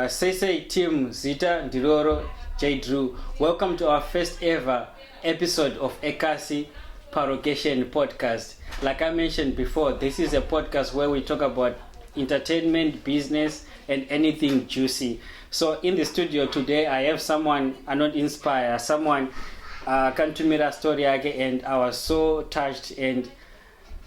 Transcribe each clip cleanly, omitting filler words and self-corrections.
Say Team Zita Diroro J Drew. Welcome to our first ever episode of Ekasi Parogation Podcast. Like I mentioned before, this is a podcast where we talk about entertainment, business, and anything juicy. So in the studio today, I have someone not inspire, someone come to me that story again, and I was so touched, and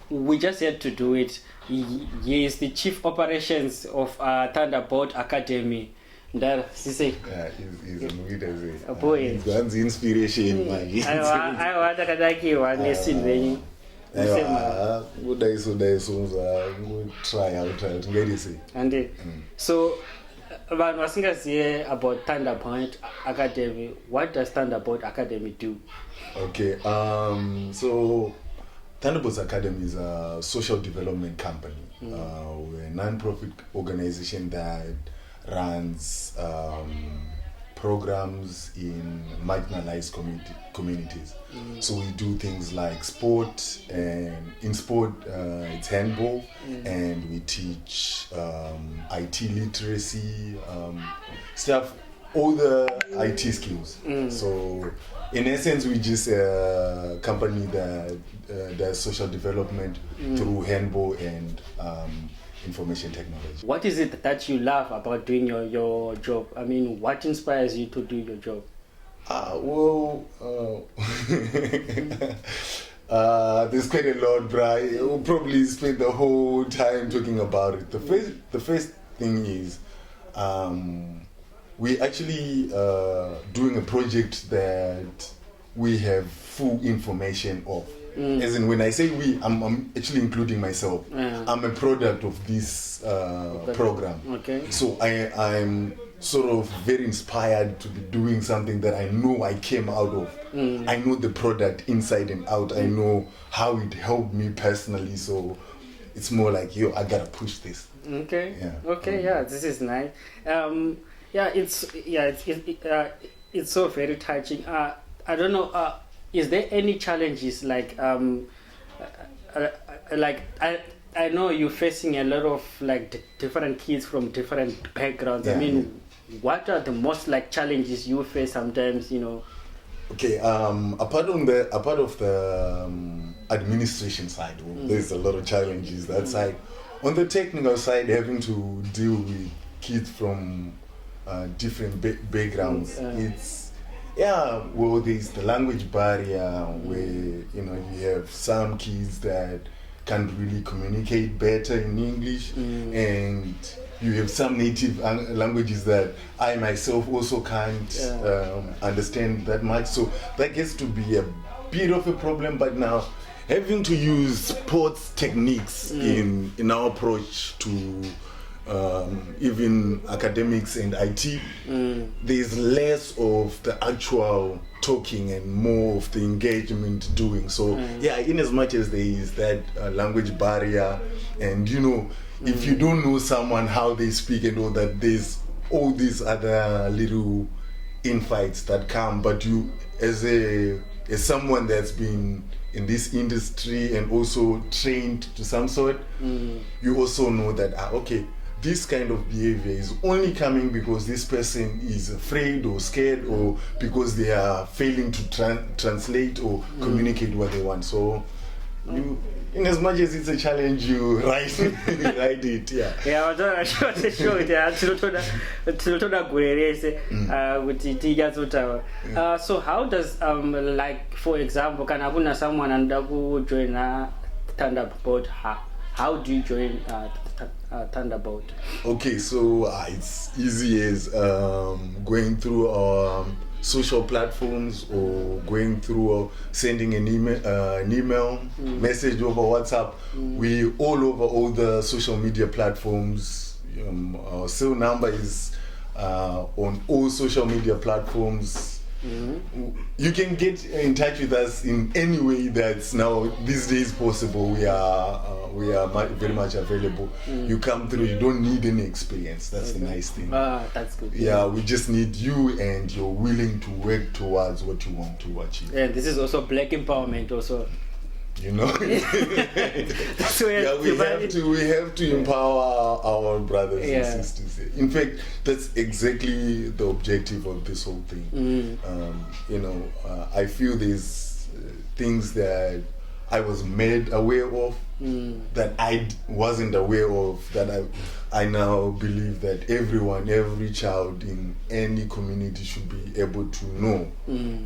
we just had to do it. He is the chief operations of Thunderbolt Academy. That he's a boy. He's inspiration, man. I want to listen when try out and so about about Thunderbolt Academy. What does Thunderbolt Academy do? Okay, so Thunderbolt Academy is a social development company. We're a non-profit organization that runs programs in marginalized communities. So we do things like sport, and in sport it's handball, and we teach IT literacy, stuff, all the IT skills. So in essence, we just a company that does social development through handball and information technology. What is it that you love about doing your job? I mean, what inspires you to do your job? There's quite a lot, Bri. We'll probably spend the whole time talking about it. The first thing is we actually doing a project that we have full information of. As in, when I say we, I'm actually including myself. I'm a product of this program. Okay. So I'm sort of very inspired to be doing something that I know I came out of. I know the product inside and out. I know how it helped me personally. So it's more like, I gotta push this. Okay. Yeah. Okay. Yeah. This is nice. It's so very touching. I don't know. Is there any challenges like I know you're facing a lot of like different kids from different backgrounds. I mean, what are the most like challenges you face sometimes? Okay. Apart of the administration side, there's a lot of challenges that side. On the technical side, having to deal with kids from different backgrounds, there's the language barrier where you have some kids that can't really communicate better in English, and you have some native languages that I myself also can't understand that much. So that gets to be a bit of a problem. But now, having to use sports techniques in our approach to even academics and IT, there's less of the actual talking and more of the engagement doing. So in as much as there is that language barrier, and if you don't know someone, how they speak and all that, there's all these other little infights that come. But you, as someone that's been in this industry and also trained to some sort, you also know that this kind of behavior is only coming because this person is afraid or scared, or because they are failing to translate or communicate what they want. So you, in as much as it's a challenge, you write it. So how does like, for example, can I someone and join Thunderbolt? How do you join Thunderbolt? Okay, so it's easy as going through our social platforms, or going through or sending an email message over WhatsApp. We all over all the social media platforms. Our cell number is on all social media platforms. You can get in touch with us in any way that's now these days possible. We are very much available. You come through, you don't need any experience. That's the nice thing. That's good. Yeah, we just need you, and you're willing to work towards what you want to achieve. And this is also black empowerment also. You know, That's where yeah, we have to empower our brothers and sisters. In fact, that's exactly the objective of this whole thing. You know, I feel there's things that I was made aware of that I wasn't aware of, that I now believe that every child in any community should be able to know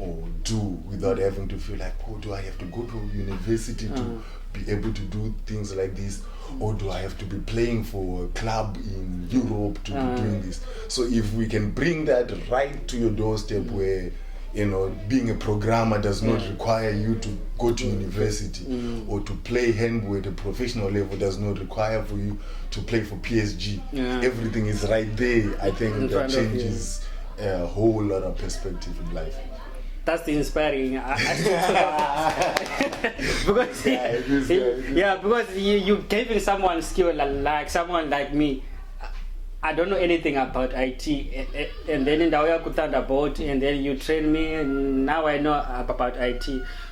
or do without having to feel like, oh, do I have to go to university to be able to do things like this? Or do I have to be playing for a club in Europe to be doing this? So if we can bring that right to your doorstep where, you know, being a programmer does not require you to go to university, or to play handball at a professional level does not require for you to play for PSG. Everything is right there. I think that changes a whole lot of perspective in life. That's the inspiring. Because you giving someone skill like someone like me. I don't know anything about IT, and then in the way Thunderbolt, and then you train me, and now I know about IT.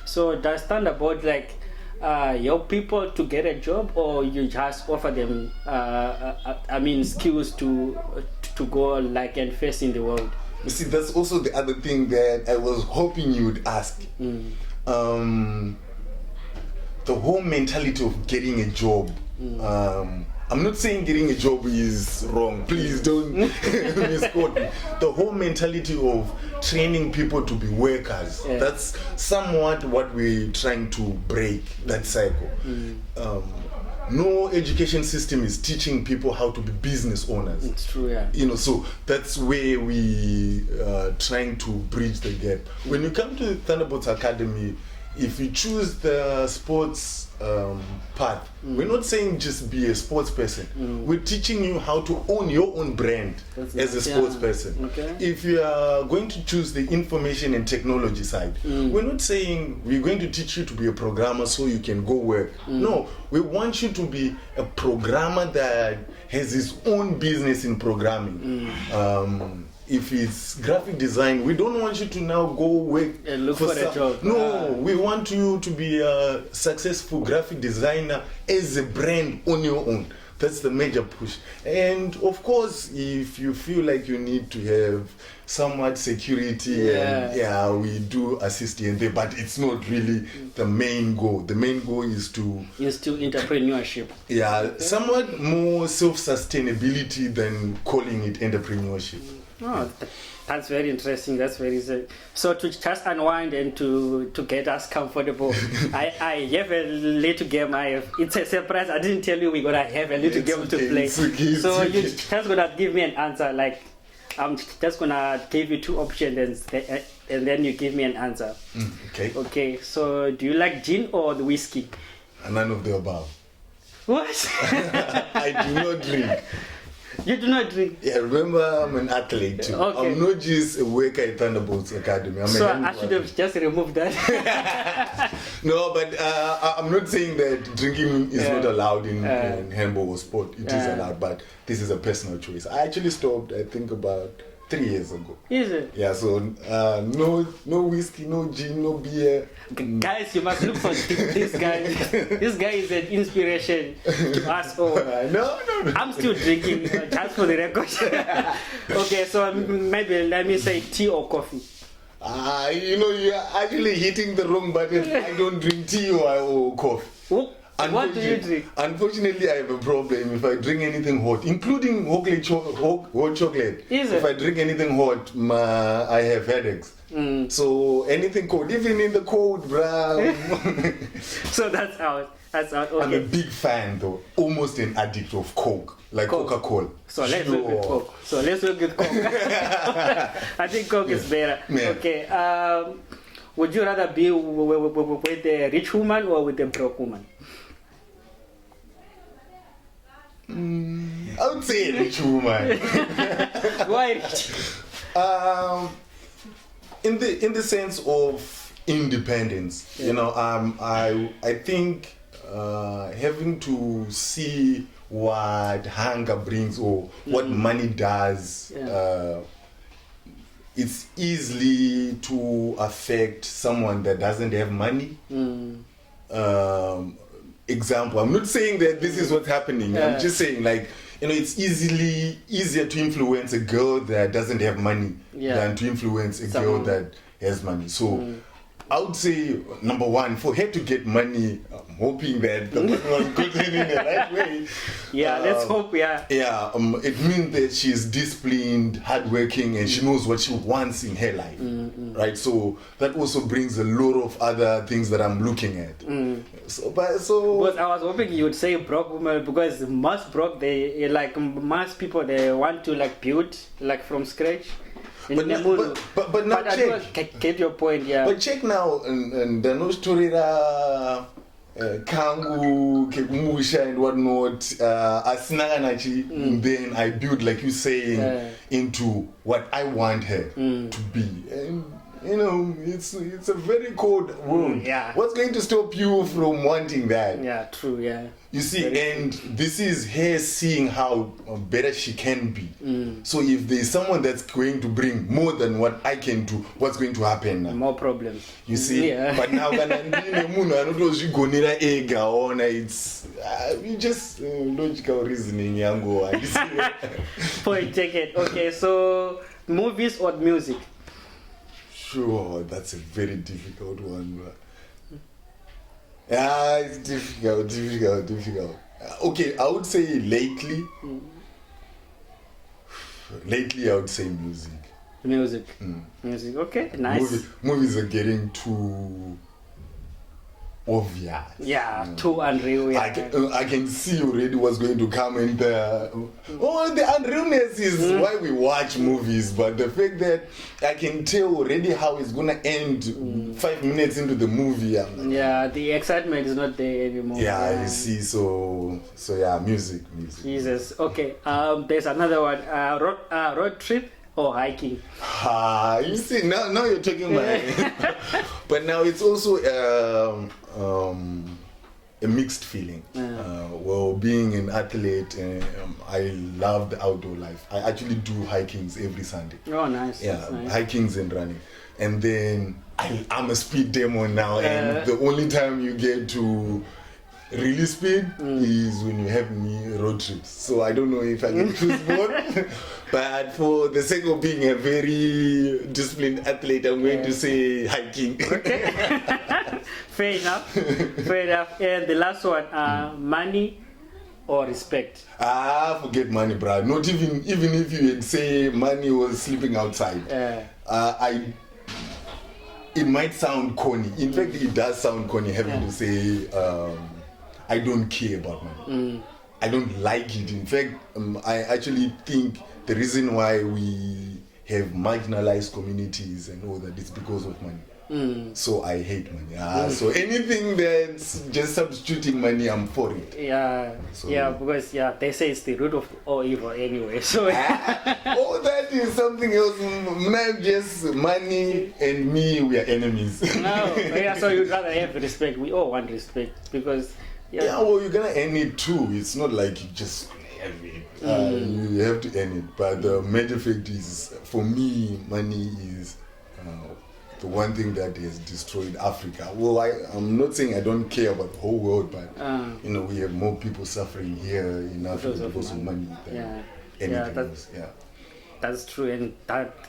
So does Thunderbolt like help people to get a job, or you just offer them, skills to go like and face in the world? You see, that's also the other thing that I was hoping you would ask. The whole mentality of getting a job. I'm not saying getting a job is wrong. Please don't misquote me. The whole mentality of training people to be workers, that's somewhat what we're trying to break, that cycle. No education system is teaching people how to be business owners. It's true, yeah. You know, so that's where we trying to bridge the gap. When you come to Thunderbolt Academy, if you choose the sports path, we're not saying just be a sports person. We're teaching you how to own your own brand as a sports person. Okay. If you are going to choose the information and technology side, we're not saying we're going to teach you to be a programmer so you can go work. No, we want you to be a programmer that has his own business in programming. If it's graphic design, we don't want you to now go work and look for a job. No, we want you to be a successful graphic designer as a brand on your own. That's the major push. And of course, if you feel like you need to have somewhat security, and we do assist you in there, but it's not really the main goal. The main goal is to entrepreneurship. Somewhat more self-sustainability than calling it entrepreneurship. Oh, that's very interesting. That's very so to just unwind and to get us comfortable. I have a little game. It's a surprise. I didn't tell you we're gonna have a little game to play. So you're just gonna give me an answer. Like I'm just gonna give you two options and then you give me an answer. Okay. So do you like gin or the whiskey? None of the above. What? I do not drink. You do not drink? Yeah, remember I'm an athlete too. Okay. I'm not just a worker at Thunderbolt Academy. I should have just removed that. No, but I'm not saying that drinking is not allowed in handball or sport. It is allowed, but this is a personal choice. I actually stopped, I think, about 3 years ago. Is it? Yeah, so no whiskey, no gin, no beer. Guys, you must look for this guy. This guy is an inspiration to us all. No. I'm still drinking, just for the record. Okay, so maybe let me say tea or coffee. You're actually hitting the wrong button. I don't drink tea or coffee. What do you drink? Unfortunately, I have a problem. If I drink anything hot, including hot chocolate, if I drink anything hot, I have headaches. So anything cold, even in the cold, bruh. So that's out. Okay. I'm a big fan, though, almost an addict of Coke, like Coca-Cola. So let's look at Coke. I think Coke is better. Yeah. Okay. Would you rather be with a rich woman or with a broke woman? I would say a rich woman. Why rich? In the sense of independence, I think having to see what hunger brings or what money does, it's easily to affect someone that doesn't have money. example. I'm not saying that this is what's happening. I'm just saying, like, it's easier to influence a girl that doesn't have money than to influence a girl that has money. So I would say, number one, for her to get money, I'm hoping that the money was gotten in the right way. Yeah, let's hope, Yeah, it means that she's disciplined, hardworking, and she knows what she wants in her life. Right? So that also brings a lot of other things that I'm looking at. But I was hoping you would say broke woman, because most broke, most people, they want to build from scratch. But now check. Get your point, yeah. But check now, and the no story Kangu, Kemusha and whatnot, Asinaganachi, then I build, like you saying, into what I want her to be. And it's a very cold world. What's going to stop you from wanting that? Yeah, true, yeah. You see, and this is her seeing how better she can be. So if there's someone that's going to bring more than what I can do, what's going to happen now? More problems. You see? But now, it's just logical reasoning. Point taken. Okay, so movies or music? Sure, that's a very difficult one. Yeah, it's difficult. Okay, I would say lately. Lately, I would say music. Music, okay, nice. Movies are getting too obvious. Yeah, too unreal. Yeah. I can see already what's going to come in there. The unrealness is why we watch movies, but the fact that I can tell already how it's going to end 5 minutes into the movie. The excitement is not there anymore. Yeah, you see, so yeah, music. Jesus, okay. There's another one. Road trip or hiking? You see, now you're talking about but now it's also a mixed feeling. Well, being an athlete, I love the outdoor life. I actually do hikings every Sunday. Oh, nice. Yeah, nice. Hikings and running. And then I'm a speed demon now, and the only time you get to really speed is when you have me road trips. So I don't know if I can choose both. But for the sake of being a very disciplined athlete, I'm going to say hiking. Okay. Fair enough. And the last one, money or respect? Forget money, bro. Not even if you had say money was sleeping outside. It might sound corny. In fact, it does sound corny having to say I don't care about money. I don't like it. In fact, I actually think the reason why we have marginalized communities and all that is because of money. So I hate money. So anything that's just substituting money, I'm for it. Because they say it's the root of all evil anyway. So that is something else. Not just money and me, we are enemies. So you'd rather have respect. We all want respect because well, you're gonna earn it too. It's not like you just have it. You have to earn it. But the major fact is, for me, money is the one thing that has destroyed Africa. Well, I'm not saying I don't care about the whole world, but we have more people suffering here in Africa because of money than anything else. That's true, and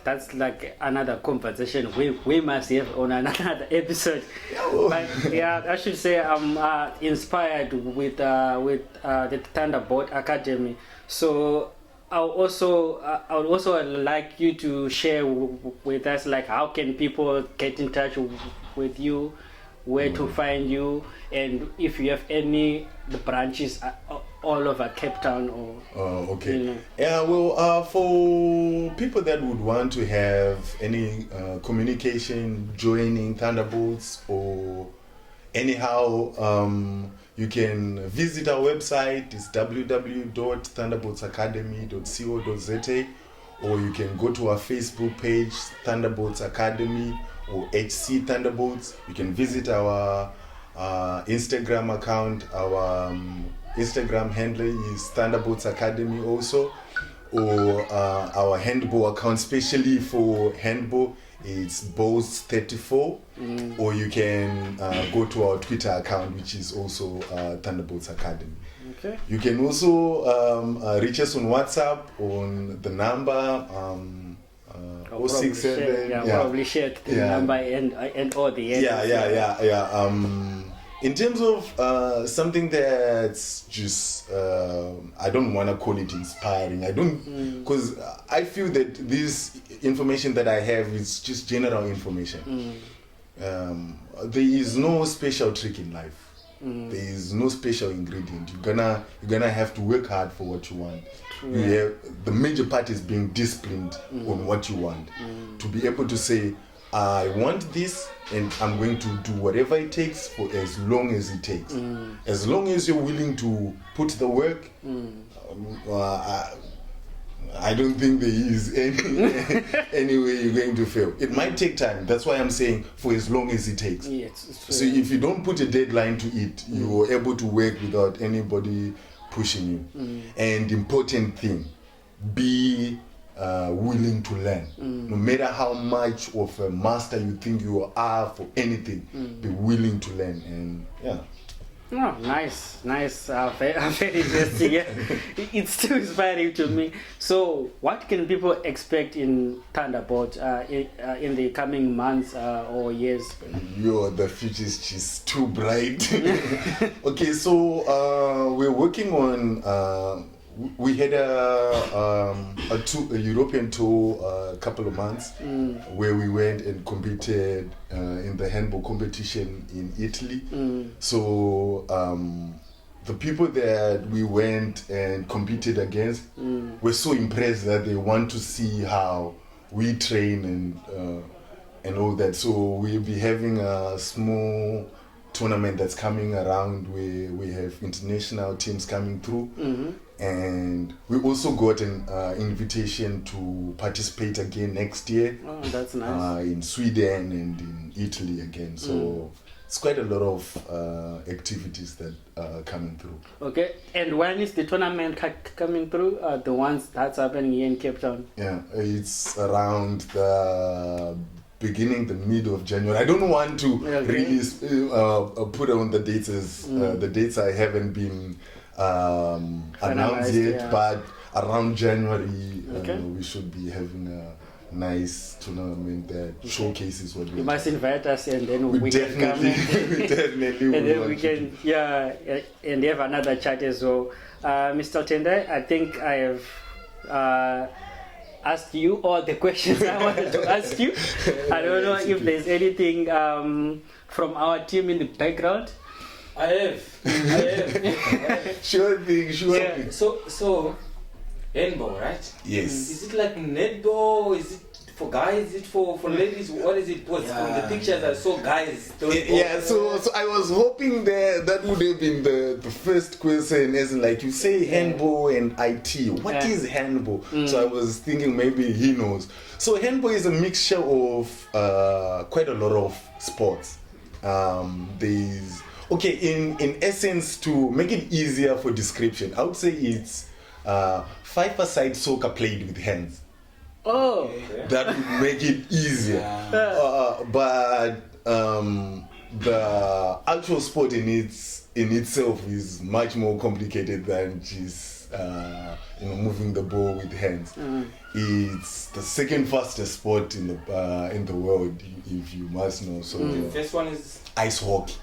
that's like another conversation we must have on another episode. But I should say I'm inspired with the Thunderbolt Academy. So I would also like you to share with us, like, how can people get in touch with you, where to find you, and if you have any branches all over Cape Town or okay. For people that would want to have any communication joining Thunderbolts or anyhow, you can visit our website. It's www.thunderboltsacademy.co.za, or you can go to our Facebook page, Thunderbolts Academy or HC Thunderbolts. You can visit our Instagram account. Our Instagram handle is Thunderbolts Academy also. or our handball account, especially for handball. It's Bows34, or you can go to our Twitter account, which is also Thunderbolts Academy. Okay. You can also reach us on WhatsApp on the number 067. Probably share the number and all the yeah. In terms of something that's just I don't want to call it inspiring. I don't, because I feel that this information that I have is just general information. There is no special trick in life. There is no special ingredient. You're gonna have to work hard for what you want. The major part is being disciplined on what you want. To be able to say, I want this, and I'm going to do whatever it takes for as long as it takes. As long as you're willing to put the work, I don't think there is any way you're going to fail. It might take time. That's why I'm saying for as long as it takes. Yes, so if you don't put a deadline to it, you're able to work without anybody pushing you. And important thing, be willing to learn. No matter how much of a master you think you are for anything, be willing to learn. And Oh, nice. Very interesting. Yeah. It's too inspiring to me. So, what can people expect in Thunderbolt in the coming months or years? The future is just too bright. Okay, so we're working on. We had a European tour a couple of months where we went and competed in the handball competition in Italy. So the people that we went and competed against were so impressed that they want to see how we train and all that. So we'll be having a small tournament that's coming around where we have international teams coming through. And we also got an invitation to participate again next year. Oh, that's nice. In Sweden and in Italy again. So it's quite a lot of activities that are coming through. Okay, and when is the tournament coming through? The ones that's happening here in Cape Town? Yeah, it's around the mid of January. I don't want to really put on the dates as the dates I haven't been announced yet, but around January we should be having a nice tournament that showcases what we You must invite us, and then we can come we definitely and then we can and have another chat as well. Mr. Tendai, I think I have asked you all the questions I wanted to ask you. I don't know if there's anything from our team in the background. I have. Sure thing. So, handball, right? Yes. Is it like netball? Is it for guys? Is it for ladies? What is it? Because from the pictures I saw guys. So I was hoping that would have been the first question, as in, like, you say handball and IT. What is handball? So I was thinking maybe he knows. So handball is a mixture of quite a lot of sports. There's in essence, to make it easier for description, I would say it's 5-a-side soccer played with hands. Oh, that would make it easier. But the actual sport in itself is much more complicated than just moving the ball with hands. It's the second fastest sport in the world, if you must know. So the first one is ice hockey.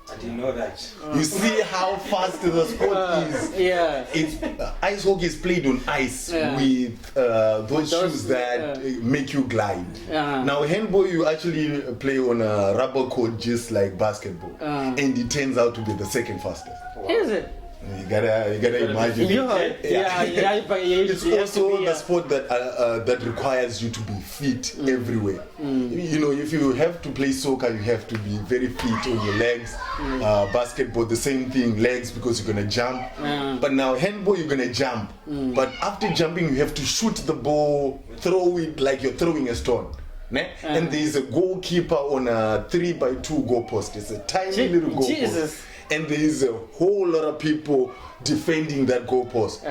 I didn't know that. You see how fast the sport is. Yeah. It's ice hockey is played on ice with those shoes that make you glide. Now handball, you actually play on a rubber court just like basketball, and it turns out to be the second fastest. Wow. Is it? You gotta imagine. It's also the sport that requires you to be fit everywhere. If you have to play soccer, you have to be very fit on your legs. Basketball, the same thing, legs, because you're gonna jump. But now handball, you're gonna jump. But after jumping, you have to shoot the ball, throw it like you're throwing a stone. And there's a goalkeeper on a 3x2 goal post. It's a tiny little goal post. and there is a whole lot of people defending that goalpost.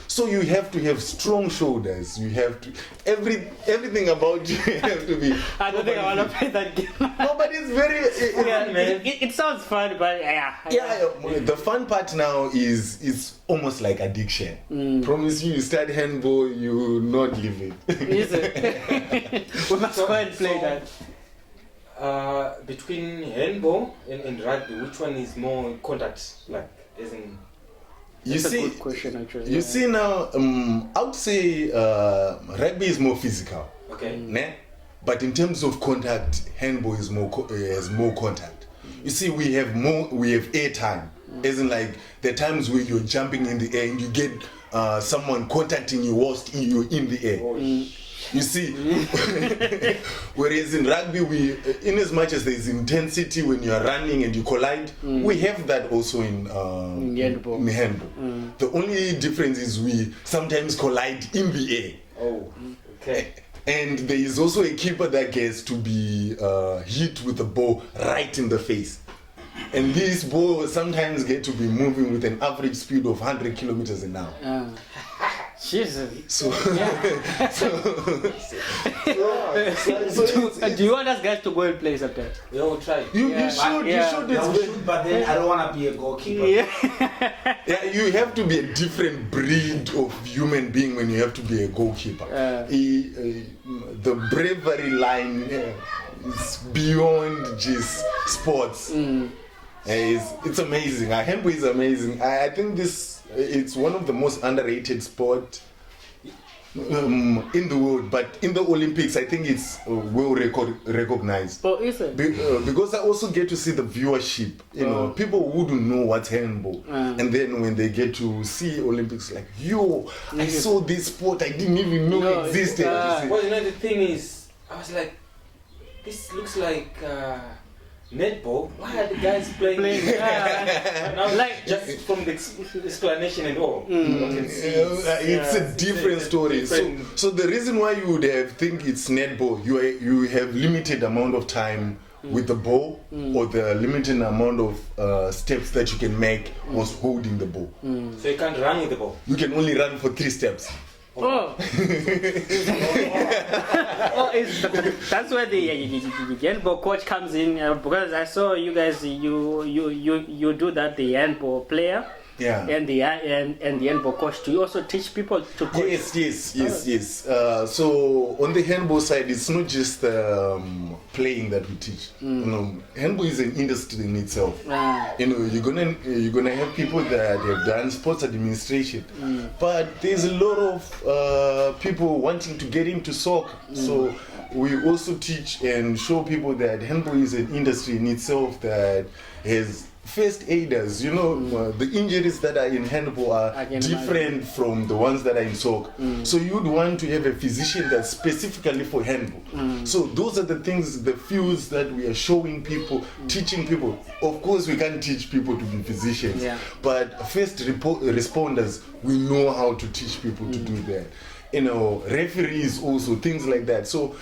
So you have to have strong shoulders. You have to everything about you have to be. I don't think I want to play that game. No, but it's very. It sounds fun, but yeah. The fun part now is almost like addiction. Promise you start handball, you will not leave it. Is it? We must go and play that. Between handball and rugby, which one is more contact? Like, as in. That's a good question, actually. You see now, I would say rugby is more physical. Okay. Ne? But in terms of contact, handball is has more contact. You see, we have air time. As in, like, there are times where you're jumping in the air and you get someone contacting you whilst you're in the air. You see, whereas in rugby, in as much as there's intensity when you are running and you collide, we have that also in handball. The only difference is we sometimes collide in the air. Oh, okay. And there is also a keeper that gets to be hit with a ball right in the face. And these balls sometimes get to be moving with an average speed of 100 kilometers an hour. Jesus. So, do you want us guys to go and play sometime? Yeah, we'll try. You should. But then I don't want to be a goalkeeper. Yeah, you have to be a different breed of human being when you have to be a goalkeeper. The bravery line is beyond just sports. It's amazing. Handball is amazing. I think it's one of the most underrated sport in the world, but in the Olympics I think it's well recognized. Oh, is it? Because I also get to see the viewership. You know, people who don't know what's handball, and then when they get to see Olympics, like, I saw this sport I didn't even know existed. Well, you know, the thing is, I was like, this looks like netball. Why are the guys playing? And I was like, just from the explanation and all, you can see it's a different story. So the reason why you would think it's netball, you have limited amount of time with the ball, or the limited amount of steps that you can make whilst holding the ball. So you can't run with the ball. You can only run for 3 steps. That's where the handball coach comes in, because I saw you guys you do that, the handball player and the handball coach. Do you also teach people to coach? Yes. So on the handball side, it's not just playing that we teach. You know, handball is an industry in itself. You know, you're gonna have people that have done sports administration, but there's a lot of people wanting to get into soccer. So we also teach and show people that handball is an industry in itself that has first aiders. You know, the injuries that are in handball are different from the ones that are in soccer. So you'd want to have a physician that's specifically for handball. So those are the things, the fields that we are showing people, teaching people. Of course, we can't teach people to be physicians, but first responders, we know how to teach people to do that. You know, referees also, things like that. So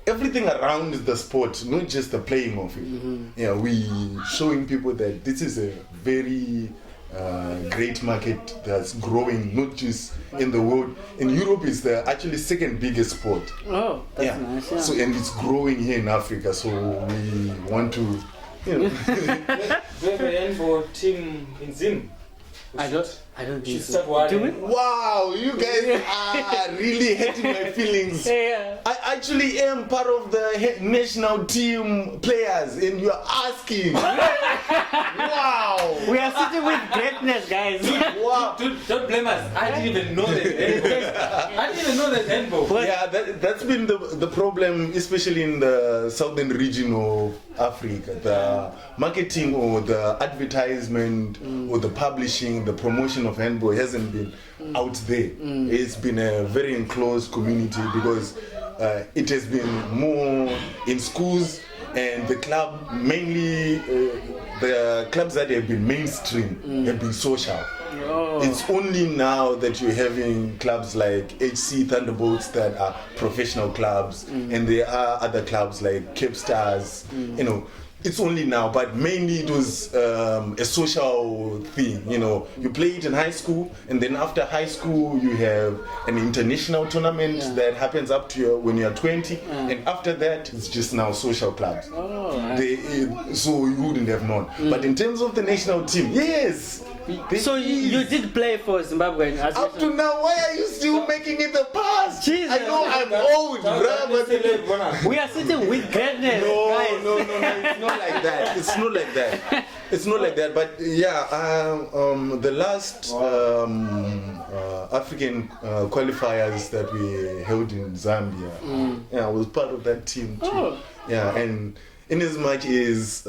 everything around the sport, not just the playing of it. Yeah, we showing people that this is a very great market that's growing, not just in the world. In Europe, it's the actually second biggest sport. Oh, that's nice. Yeah. So, and it's growing here in Africa. So we want to, you know. Do you have an handball team in Zim? I don't think so. Wow, you guys are really hurting my feelings. I actually am part of the national team players, and you are asking. Wow. We are sitting with greatness, guys. Wow. Don't blame us. I didn't even know that handball. Yeah, that's been the problem, especially in the southern region of Africa. The marketing or the advertisement or the publishing, the promotion of handball hasn't been out there. It's been a very enclosed community because it has been more in schools, and the club, mainly the clubs that have been mainstream have been social. It's only now that you're having clubs like HC Thunderbolts that are professional clubs, and there are other clubs like Cape Stars. You know, it's only now, but mainly it was a social thing. You know, you play it in high school, and then after high school you have an international tournament that happens up to when you're 20, and after that it's just now social clubs. So you wouldn't have known. But in terms of the national team, yes. So you did play for Zimbabwe up to now. Why are you still making it the past? Jesus. I know I'm old, bro. We are sitting with greatness. No, it's not like that. It's not like that. But yeah, the last African qualifiers that we held in Zambia, I was part of that team too. Yeah, and in as much as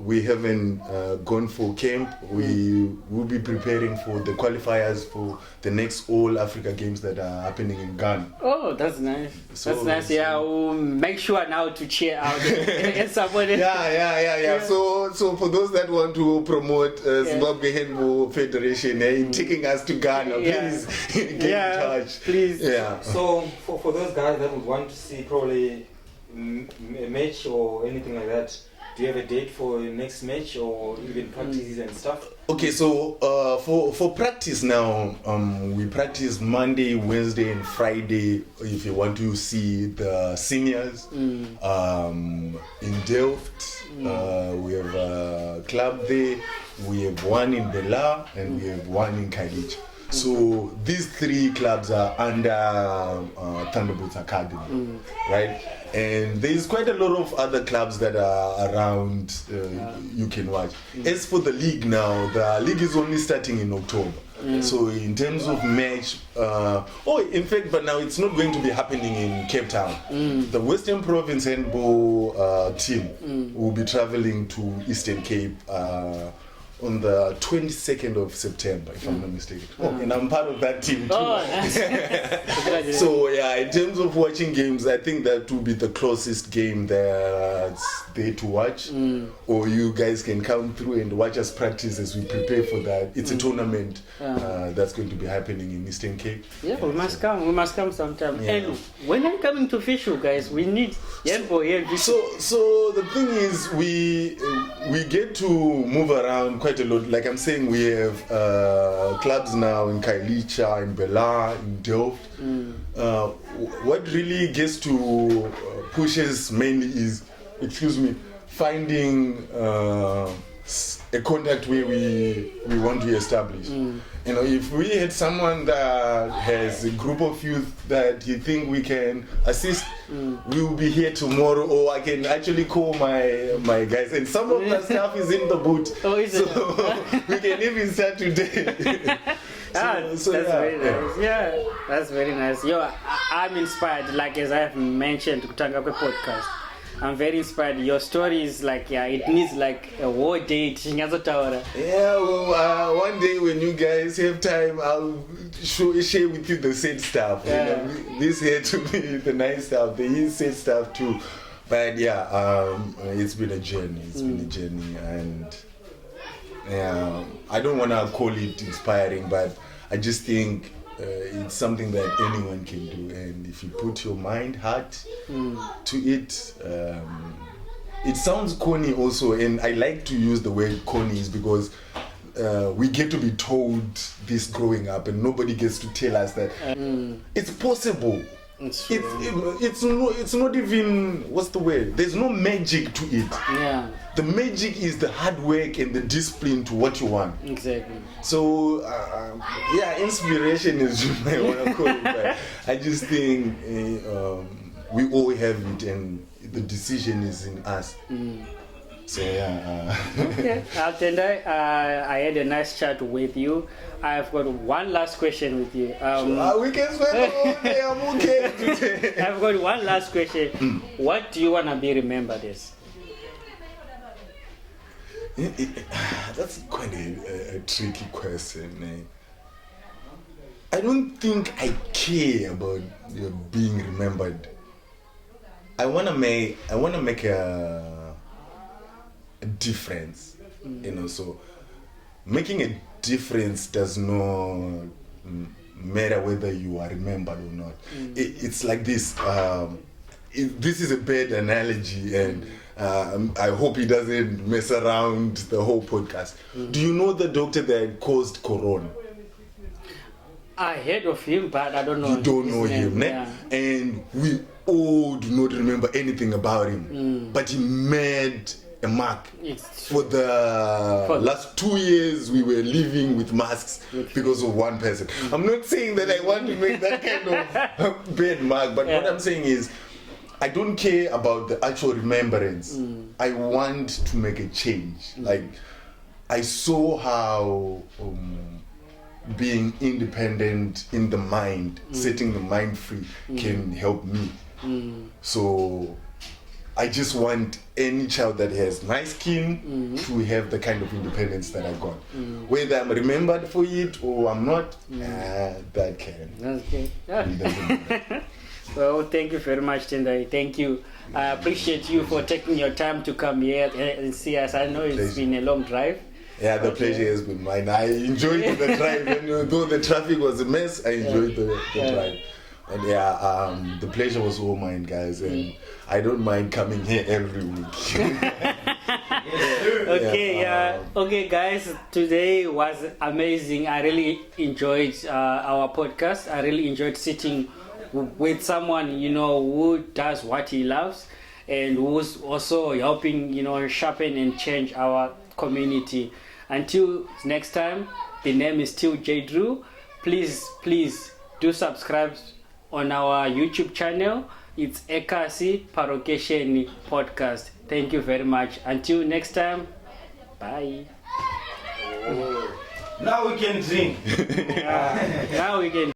we haven't gone for camp, we will be preparing for the qualifiers for the next All Africa Games that are happening in Ghana. Oh, that's nice. That's nice. Yeah, we'll make sure now to cheer out and support it. Yeah. So for those that want to promote Zimbabwe Handball Federation, taking us to Ghana, please get in touch. Please. Yeah. So for those guys that would want to see probably a match or anything like that, do you have a date for your next match or even practices and stuff? Okay, so for practice now, we practice Monday, Wednesday, and Friday. If you want to see the seniors in Delft, we have a club there. We have one in Bela and we have one in Kailicha. So these three clubs are under Thunderbolt Academy, right? And there's quite a lot of other clubs that are around you can watch. As for the league now, the league is only starting in October. So in terms of match, in fact, but now it's not going to be happening in Cape Town. The Western Province Handball team will be traveling to Eastern Cape on the 22nd of September, if I'm not mistaken. And I'm part of that team too. So yeah, in terms of watching games, I think that will be the closest game that's there to watch. Or you guys can come through and watch us practice as we prepare for that. It's a tournament that's going to be happening in Eastern Cape. Yeah, we must come. We must come sometime. Yeah. And when I'm coming to Fishu, guys, we need handball here. So the thing is, we get to move around quite a lot. Like I'm saying, we have clubs now in Kailicha, in Bela, in Delft. What really gets to pushes mainly is, finding a contact where we want to establish. You know, if we had someone that has a group of youth that you think we can assist, we will be here tomorrow, or I can actually call my guys. And some of the stuff is in the boot. Oh, is it? So we can even start today. That's very nice. Yeah, that's very nice. Yo, I'm inspired, like as I have mentioned, Kutanga podcast. I'm very inspired. Your story is like, it needs like a war date. Yeah, well, one day when you guys have time, I'll share with you the sad stuff. Yeah. You know, this here to be the nice stuff. There is sad stuff too. But it's been a journey. And I don't want to call it inspiring, but I just think it's something that anyone can do, and if you put your heart to it, it sounds corny also, and I like to use the word corny is because we get to be told this growing up, and nobody gets to tell us that it's possible. It's not even, what's the word? There's no magic to it. Yeah. The magic is the hard work and the discipline to what you want. Exactly. So inspiration is you might want to call it, but I just think we all have it, and the decision is in us. So okay. Tendai, I had a nice chat with you. I've got one last question with you. We can spend the whole day. I'm okay today. I've got one last question. What do you want to be remembered as? That's quite a tricky question. I don't think I care about being remembered. I wanna make a difference, so making a difference does not matter whether you are remembered or not. It's like this. This is a bad analogy, and I hope he doesn't mess around the whole podcast. Do you know the doctor that caused Corona? I heard of him, but I don't know. You don't know his him, name. ne? And we all do not remember anything about him. But he made a mark. For the last 2 years, we were living with masks because of one person. I'm not saying that I want to make that kind of bad mark, but what I'm saying is, I don't care about the actual remembrance. I want to make a change. Like, I saw how being independent in the mind, setting the mind free, can help me. So I just want any child that has nice skin to have the kind of independence that I got. Whether I'm remembered for it or I'm not, that can. Okay. Yeah. It doesn't matter. Well, thank you very much, Tendai. Thank you. I appreciate you for taking your time to come here and see us. I know it's been a long drive. Yeah, the pleasure has been mine. I enjoyed the drive, and though the traffic was a mess, I enjoyed the drive. And the pleasure was all mine, guys, and I don't mind coming here every week. Okay, guys, today was amazing. I really enjoyed our podcast. I really enjoyed sitting with someone, who does what he loves and who's also helping, sharpen and change our community. Until next time, the name is still Djgunnerbz. Please do subscribe on our YouTube channel. It's Ekasi Parocation Podcast. Thank you very much. Until next time, bye. Now we can drink. Now we can